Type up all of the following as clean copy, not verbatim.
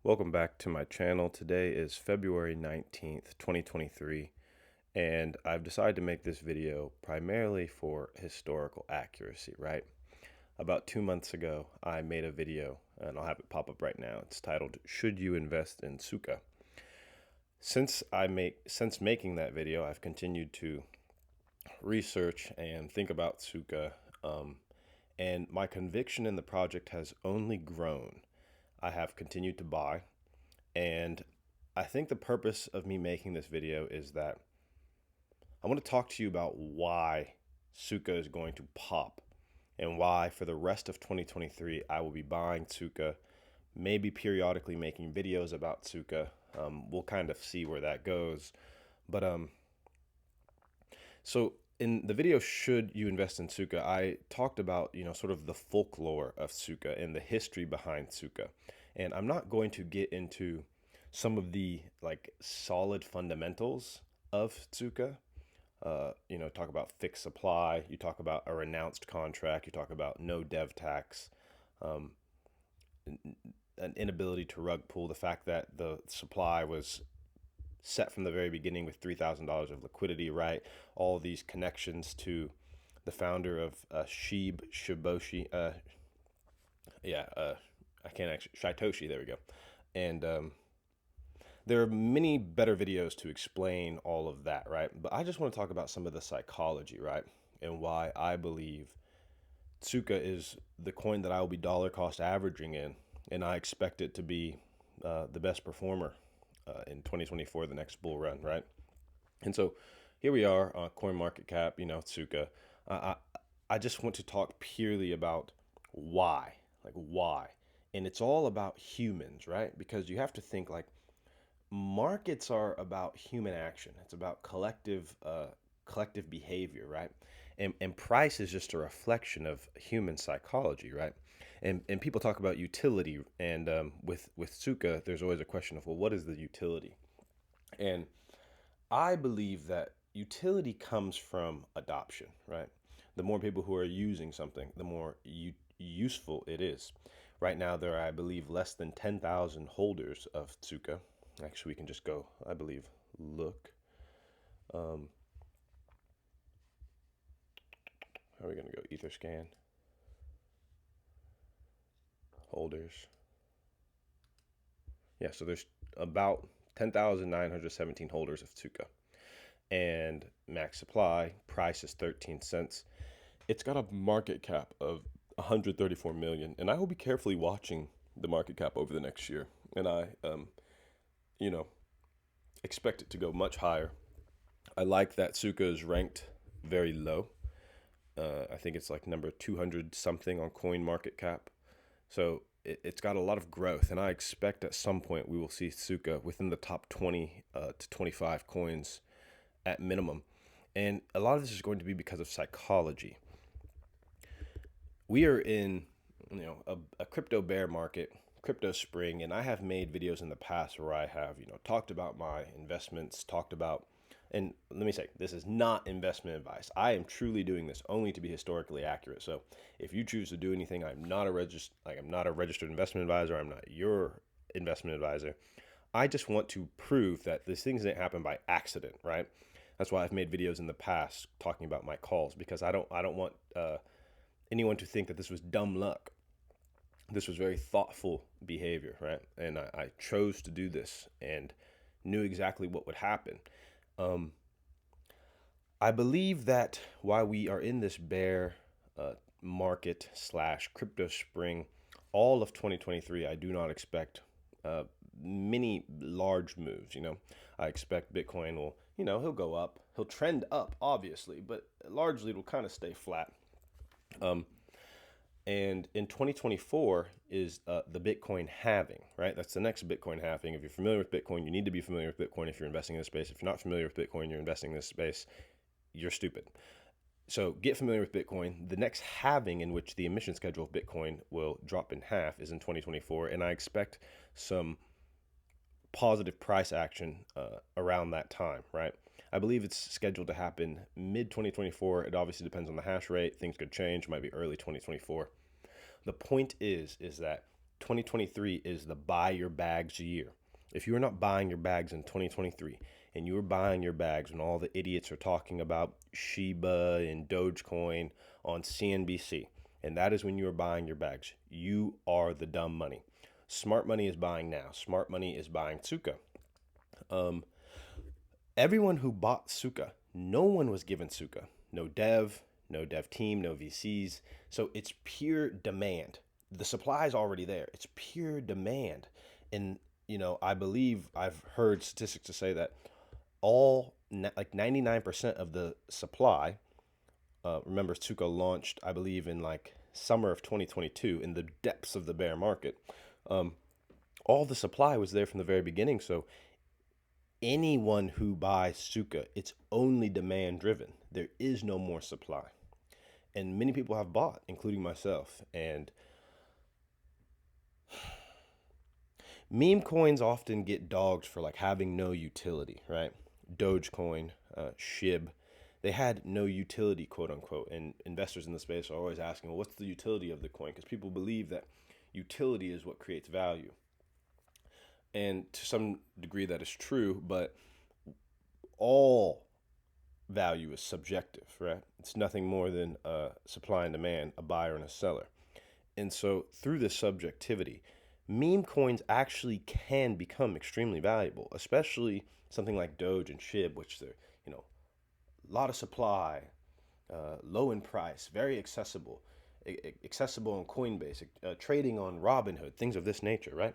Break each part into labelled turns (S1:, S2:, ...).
S1: Welcome back to my channel. Today is February 19th, 2023, and I've decided to make this video primarily for historical accuracy, right? About 2 months ago, I made a video, and I'll have it pop up right now. It's titled, Should You Invest in Tsuka? Since making that video, I've continued to research and think about Tsuka, and my conviction in the project has only grown. I have continued to buy. And I think the purpose of me making this video is that I want to talk to you about why Tsuka is going to pop and why for the rest of 2023 I will be buying Tsuka, maybe periodically making videos about Tsuka. We'll kind of see where that goes. But so in the video, Should You Invest in Tsuka, I talked about, sort of the folklore of Tsuka and the history behind Tsuka. And I'm not going to get into some of the like solid fundamentals of Tsuka. Talk about fixed supply, you talk about a renounced contract, you talk about no dev tax, um, an inability to rug pull, the fact that the supply was set from the very beginning with $3,000 of liquidity, right? All these connections to the founder of Shiboshi, I can't actually, Shitoshi, there we go. And there are many better videos to explain all of that, right? But I just want to talk about some of the psychology, right? And why I believe Tsuka is the coin that I will be dollar cost averaging in, and I expect it to be the best performer in 2024, the next bull run, right? And so here we are on Coin Market Cap, Tsuka. I, I I just want to talk purely about why, like why, and it's all about humans, right? Because you have to think like markets are about human action. It's about collective behavior, right? And price is just a reflection of human psychology, right? And people talk about utility, and with Tsuka, there's always a question of, well, what is the utility? And I believe that utility comes from adoption, right? The more people who are using something, the more useful it is. Right now, there are, I believe, less than 10,000 holders of Tsuka. Actually, we can just go, I believe, look. Um, how are we going to go? Etherscan, holders. Yeah, so there's about 10,917 holders of Tsuka. And max supply, price is 13 cents. It's got a market cap of 134 million. And I will be carefully watching the market cap over the next year. And I, you know, expect it to go much higher. I like that Tsuka is ranked very low. I think it's like number 200 something on Coin Market Cap. So it's got a lot of growth, and I expect at some point we will see Tsuka within the top 20 to 25 coins at minimum. And a lot of this is going to be because of psychology. We are in, a crypto bear market, crypto spring, and I have made videos in the past where I have, talked about my investments, talked about, and let me say, this is not investment advice. I am truly doing this only to be historically accurate. So if you choose to do anything, I'm not a registered investment advisor. I'm not your investment advisor. I just want to prove that these things didn't happen by accident, right? That's why I've made videos in the past talking about my calls, because I don't want anyone to think that this was dumb luck. This was very thoughtful behavior, right? And I chose to do this and knew exactly what would happen. Um, I believe that while we are in this bear market slash crypto spring, all of 2023, I do not expect uh, many large moves. I expect Bitcoin will, he'll go up, he'll trend up, obviously, but largely it'll kind of stay flat. Um, and in 2024 is the Bitcoin halving, right? That's the next Bitcoin halving. If you're familiar with Bitcoin, you need to be familiar with Bitcoin if you're investing in this space. If you're not familiar with Bitcoin, you're investing in this space, you're stupid. So get familiar with Bitcoin. The next halving in which the emission schedule of Bitcoin will drop in half is in 2024. And I expect some positive price action around that time, right? I believe it's scheduled to happen mid 2024. It obviously depends on the hash rate. Things could change. It might be early 2024. The point is that 2023 is the buy your bags year. If you are not buying your bags in 2023 and you are buying your bags when all the idiots are talking about Shiba and Dogecoin on CNBC, and that is when you are buying your bags, you are the dumb money. Smart money is buying now. Smart money is buying Tsuka. Um, Everyone who bought Tsuka, no one was given Tsuka. No dev team, no VCs. So it's pure demand. The supply is already there. It's pure demand. And, I believe I've heard statistics to say that like 99% of the supply, remember Tsuka launched, I believe, in like summer of 2022 in the depths of the bear market. Um, all the supply was there from the very beginning. So anyone who buys Tsuka, it's only demand driven. There is no more supply. And many people have bought, including myself. And meme coins often get dogged for like having no utility, right? Dogecoin, SHIB, they had no utility, quote unquote. And investors in the space are always asking, well, what's the utility of the coin? Because people believe that utility is what creates value. And to some degree, that is true, but all value is subjective, right? It's nothing more than supply and demand, a buyer and a seller. And so through this subjectivity, meme coins actually can become extremely valuable, especially something like Doge and SHIB, which they're, a lot of supply, low in price, very accessible, accessible on Coinbase, trading on Robinhood, things of this nature, right?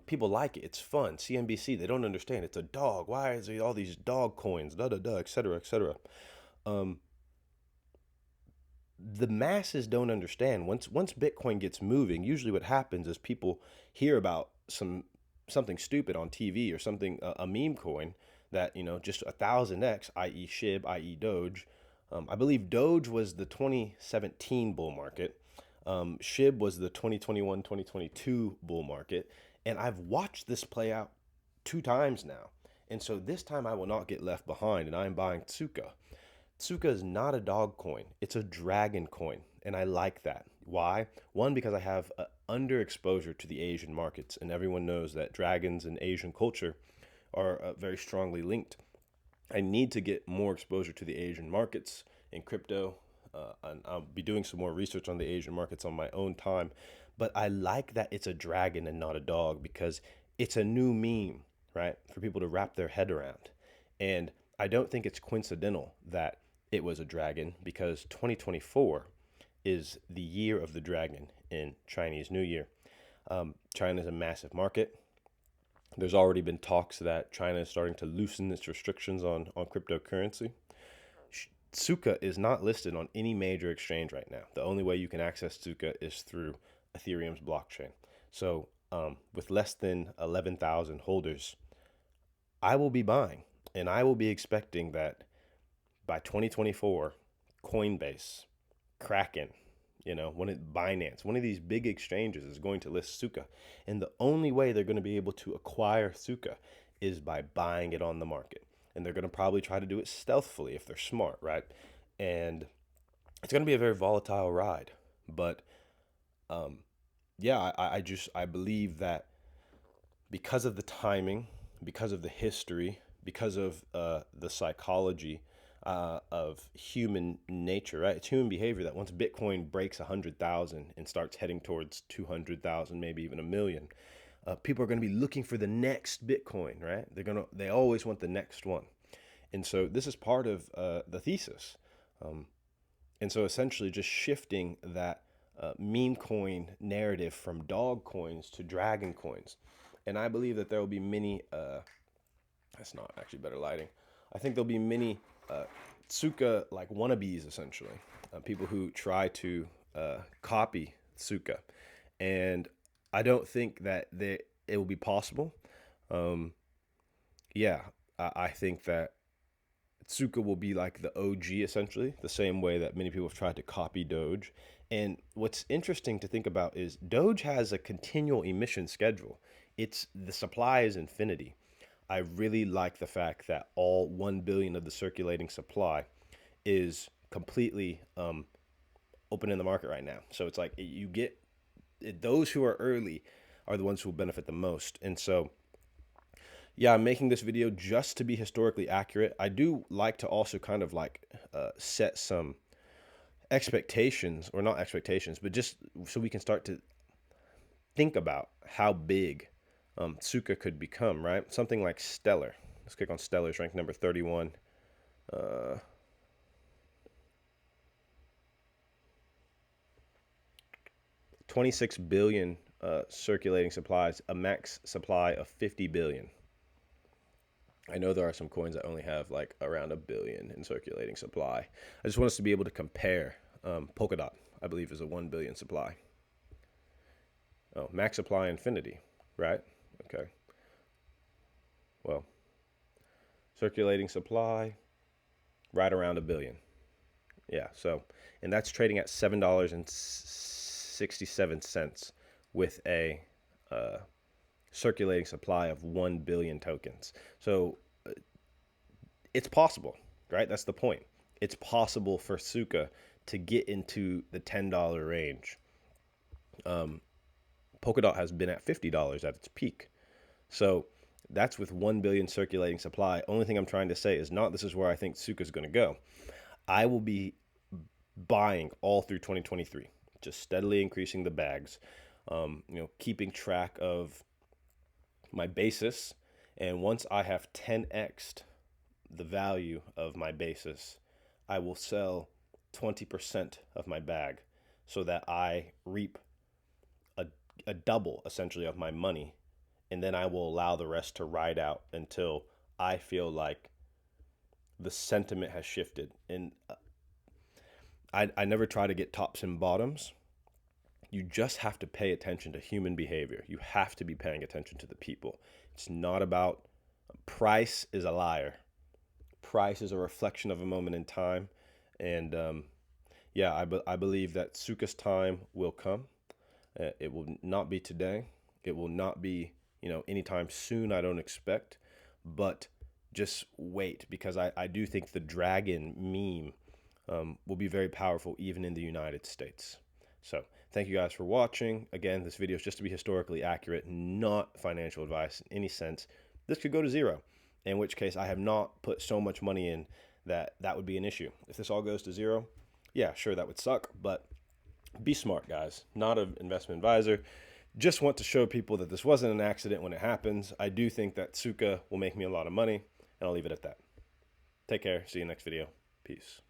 S1: People like it. It's fun. CNBC, they don't understand. It's a dog. Why is there all these dog coins? Da da da, etc., etc. Um, the masses don't understand. Once Bitcoin gets moving, usually what happens is people hear about something stupid on TV or something a meme coin that just 1,000x, i.e. SHIB, i.e. Doge. I believe Doge was the 2017 bull market. SHIB was the 2021-2022 bull market. And I've watched this play out 2 times now. And so this time I will not get left behind, and I'm buying Tsuka. Tsuka is not a dog coin. It's a dragon coin. And I like that. Why? One, because I have underexposure to the Asian markets. And everyone knows that dragons and Asian culture are very strongly linked. I need to get more exposure to the Asian markets in crypto. And I'll be doing some more research on the Asian markets on my own time. But I like that it's a dragon and not a dog because it's a new meme, right? For people to wrap their head around. And I don't think it's coincidental that it was a dragon because 2024 is the year of the dragon in Chinese New Year. China is a massive market. There's already been talks that China is starting to loosen its restrictions on cryptocurrency. Tsuka is not listed on any major exchange right now. The only way you can access Tsuka is through Ethereum's blockchain. So with less than 11,000 holders, I will be buying, and I will be expecting that by 2024, Coinbase, Kraken, Binance, one of these big exchanges is going to list Tsuka. And the only way they're going to be able to acquire Tsuka is by buying it on the market. And they're going to probably try to do it stealthily if they're smart, right? And it's going to be a very volatile ride. But yeah, I believe that because of the timing, because of the history, because of the psychology of human nature, right? It's human behavior that once Bitcoin breaks 100,000 and starts heading towards 200,000, maybe even a million, people are going to be looking for the next Bitcoin, right? They always want the next one. And so this is part of the thesis. And so essentially just shifting that meme coin narrative from dog coins to dragon coins. And I believe that there will be many, that's not actually better lighting. I think there'll be many Tsuka like wannabes, essentially, people who try to copy Tsuka. And I don't think that it will be possible. Yeah, I think that Tsuka will be like the OG, essentially, the same way that many people have tried to copy Doge. And what's interesting to think about is Doge has a continual emission schedule. The supply is infinity. I really like the fact that all 1 billion of the circulating supply is completely open in the market right now. So it's like you get those who are early are the ones who will benefit the most. And so, yeah, I'm making this video just to be historically accurate. I do like to also kind of like set some expectations, or not expectations, but just so we can start to think about how big Tsuka could become, right? Something like Stellar. Let's click on Stellar's ranked number 31. 26 billion circulating supplies, a max supply of 50 billion. I know there are some coins that only have like around a billion in circulating supply. I just want us to be able to compare. Polkadot, I believe, is a 1 billion supply. Oh, max supply infinity, right? Okay. Well, circulating supply, right around a billion. Yeah, so, and that's trading at $7.67 with a circulating supply of 1 billion tokens. So it's possible, right? That's the point. It's possible for Tsuka to get into the $10 range. Polkadot has been at $50 at its peak. So that's with 1 billion circulating supply. Only thing I'm trying to say is not this is where I think Tsuka is going to go. I will be buying all through 2023, just steadily increasing the bags, keeping track of my basis. And once I have 10x'd the value of my basis, I will sell 20% of my bag so that I reap a double essentially of my money. And then I will allow the rest to ride out until I feel like the sentiment has shifted. And I never try to get tops and bottoms. You just have to pay attention to human behavior. You have to be paying attention to the people. It's not about price is a liar. Price is a reflection of a moment in time. And I believe that Tsuka's time will come. It will not be today. It will not be, anytime soon, I don't expect. But just wait, because I do think the dragon meme will be very powerful even in the United States. So thank you guys for watching. Again, this video is just to be historically accurate, not financial advice in any sense. This could go to zero, in which case I have not put so much money in that would be an issue. If this all goes to zero, yeah, sure, that would suck, but be smart, guys. Not an investment advisor. Just want to show people that this wasn't an accident when it happens. I do think that Tsuka will make me a lot of money, and I'll leave it at that. Take care. See you next video. Peace.